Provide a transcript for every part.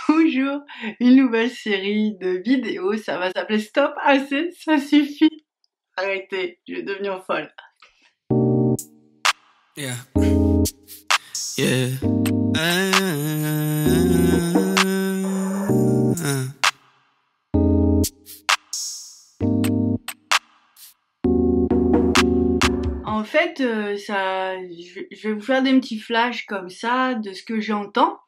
Bonjour, une nouvelle série de vidéos, ça va s'appeler Stop, assez, ça suffit. Arrêtez, je vais devenir folle. Yeah. Yeah. En fait, je vais vous faire des petits flashs comme ça de ce que j'entends.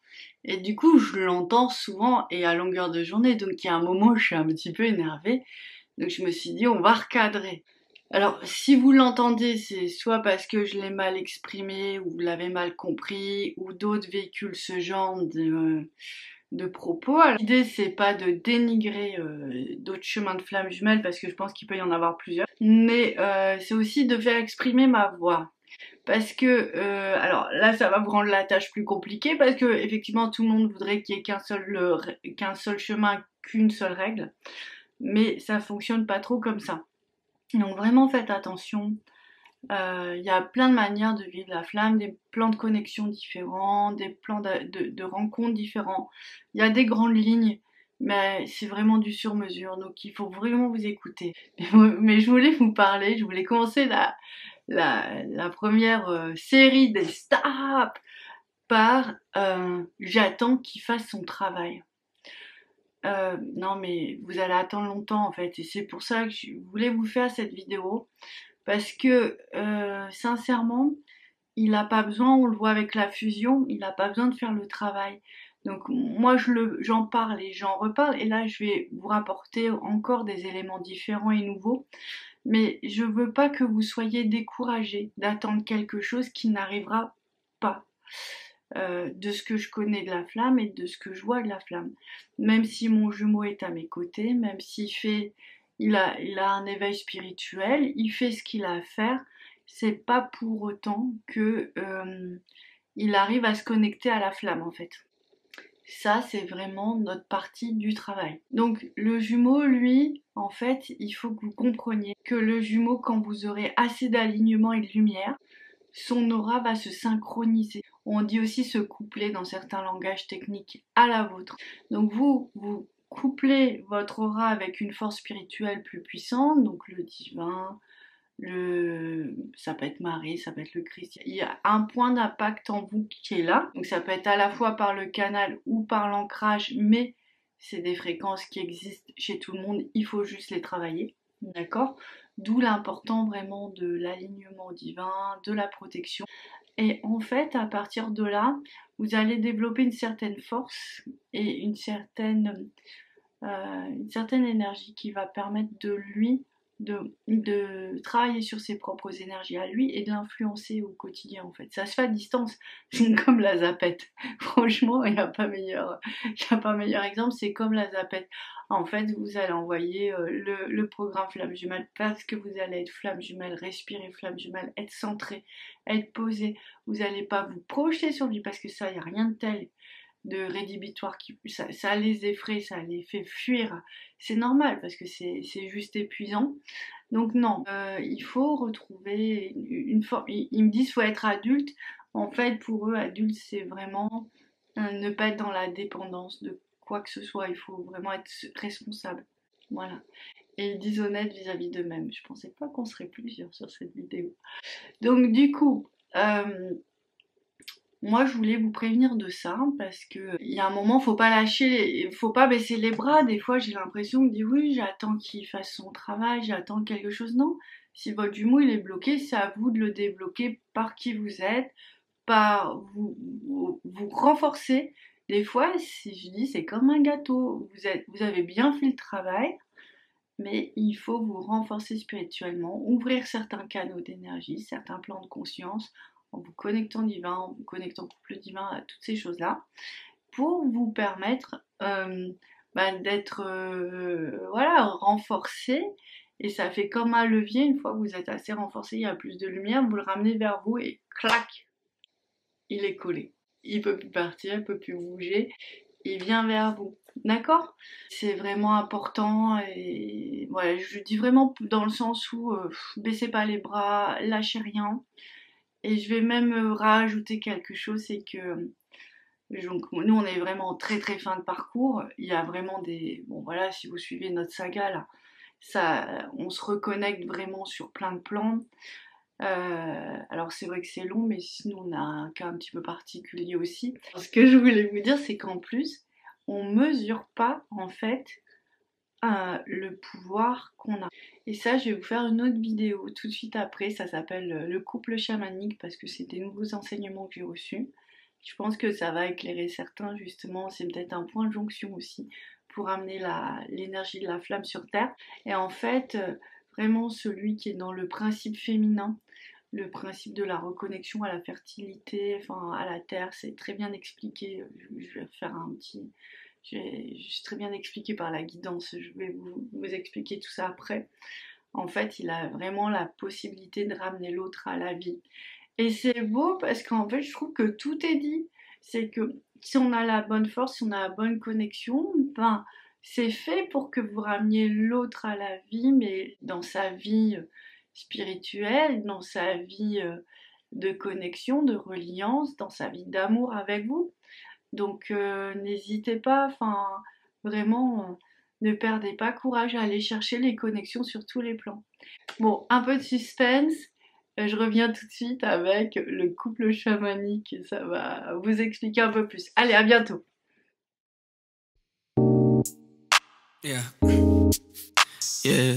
Et du coup, je l'entends souvent et à longueur de journée. Donc, il y a un moment où je suis un petit peu énervée. Donc, je me suis dit, on va recadrer. Alors, si vous l'entendez, c'est soit parce que je l'ai mal exprimé, ou vous l'avez mal compris, ou d'autres véhiculent ce genre de propos. Alors, l'idée, c'est pas de dénigrer d'autres chemins de flammes jumelles, parce que je pense qu'il peut y en avoir plusieurs, mais c'est aussi de faire exprimer ma voix. Parce que, alors là, ça va vous rendre la tâche plus compliquée, parce que effectivement, tout le monde voudrait qu'il y ait qu'un seul chemin, qu'une seule règle, mais ça fonctionne pas trop comme ça. Donc vraiment faites attention. Il y a plein de manières de vivre la flamme, des plans de connexion différents, des plans de rencontres différents. Il y a des grandes lignes, mais c'est vraiment du sur-mesure, donc il faut vraiment vous écouter. Mais je voulais vous parler, je voulais commencer la première série des Stop par j'attends qu'il fasse son travail. Non mais vous allez attendre longtemps en fait, et c'est pour ça que je voulais vous faire cette vidéo. Parce que sincèrement, il n'a pas besoin, on le voit avec la fusion, il n'a pas besoin de faire le travail. Donc moi j'en parle et j'en reparle, et là je vais vous rapporter encore des éléments différents et nouveaux. Mais je veux pas que vous soyez découragés d'attendre quelque chose qui n'arrivera pas. De ce que je connais de la flamme et de ce que je vois de la flamme. Même si mon jumeau est à mes côtés, même il a un éveil spirituel, il fait ce qu'il a à faire, c'est pas pour autant que il arrive à se connecter à la flamme en fait. Ça, c'est vraiment notre partie du travail. Donc, le jumeau, lui, en fait, il faut que vous compreniez que le jumeau, quand vous aurez assez d'alignement et de lumière, son aura va se synchroniser. On dit aussi se coupler dans certains langages techniques à la vôtre. Donc vous couplez votre aura avec une force spirituelle plus puissante, donc le divin, ça peut être Marie, ça peut être le Christ. Il y a un point d'impact en vous qui est là. Donc ça peut être à la fois par le canal ou par l'ancrage, mais c'est des fréquences qui existent chez tout le monde, il faut juste les travailler. D'accord? D'où l'important vraiment de l'alignement divin, de la protection. Et en fait, à partir de là, vous allez développer une certaine force et une certaine énergie qui va permettre de travailler sur ses propres énergies à lui et de l'influencer au quotidien en fait. Ça se fait à distance, c'est comme la zapette. Franchement, il n'y a pas meilleur exemple, c'est comme la zapette. En fait, vous allez envoyer le programme flamme jumelle parce que vous allez être flamme jumelle, respirer flamme jumelle, être centré, être posé. Vous n'allez pas vous projeter sur lui parce que ça, il n'y a rien de tel de rédhibitoire, ça les effraie, ça les fait fuir. C'est normal parce que c'est juste épuisant. Donc non, il faut retrouver une forme. Ils me disent qu'il faut être adulte. En fait, pour eux, adulte, c'est vraiment ne pas être dans la dépendance de quoi que ce soit. Il faut vraiment être responsable. Voilà. Et ils disent honnête vis-à-vis d'eux-mêmes. Je pensais pas qu'on serait plusieurs sur cette vidéo. Donc du coup, moi, je voulais vous prévenir de ça parce que il y a un moment, faut pas faut pas baisser les bras. Des fois, j'ai l'impression de dire oui, j'attends qu'il fasse son travail, j'attends quelque chose. Non, si votre jumeau il est bloqué, c'est à vous de le débloquer par qui vous êtes, par vous renforcer. Des fois, si je dis, c'est comme un gâteau. Vous avez bien fait le travail, mais il faut vous renforcer spirituellement, ouvrir certains canaux d'énergie, certains plans de conscience, en vous connectant divin, en vous connectant au couple divin, à toutes ces choses-là, pour vous permettre d'être voilà, renforcé. Et ça fait comme un levier, une fois que vous êtes assez renforcé, il y a plus de lumière, vous le ramenez vers vous et clac, il est collé. Il peut plus partir, il peut plus bouger, il vient vers vous. D'accord? C'est vraiment important et voilà, je dis vraiment dans le sens où baissez pas les bras, lâchez rien. Et je vais même rajouter quelque chose, c'est que Donc nous, on est vraiment très très fin de parcours. Il y a vraiment des... Bon voilà, si vous suivez notre saga là, ça, on se reconnecte vraiment sur plein de plans. Alors c'est vrai que c'est long, mais sinon on a un cas un petit peu particulier aussi. Ce que je voulais vous dire, c'est qu'en plus, on mesure pas en fait le pouvoir qu'on a. Et ça, je vais vous faire une autre vidéo tout de suite après. Ça s'appelle le couple chamanique parce que c'est des nouveaux enseignements que j'ai reçus. Je pense que ça va éclairer certains justement. C'est peut-être un point de jonction aussi pour amener l'énergie de la flamme sur Terre. Et en fait, vraiment celui qui est dans le principe féminin, le principe de la reconnexion à la fertilité, enfin à la terre, c'est très bien expliqué. Je vais faire un petit, j'ai très bien expliqué par la guidance. Je vais vous expliquer tout ça après. En fait, il a vraiment la possibilité de ramener l'autre à la vie. Et c'est beau parce qu'en fait, je trouve que tout est dit. C'est que si on a la bonne force, si on a la bonne connexion, ben, c'est fait pour que vous rameniez l'autre à la vie, mais dans sa vie spirituelle, dans sa vie de connexion, de reliance, dans sa vie d'amour avec vous. Donc n'hésitez pas, enfin vraiment, ne perdez pas courage à aller chercher les connexions sur tous les plans. Bon, un peu de suspense. Je reviens tout de suite avec le couple chamanique. Ça va vous expliquer un peu plus. Allez, à bientôt. Yeah. Yeah.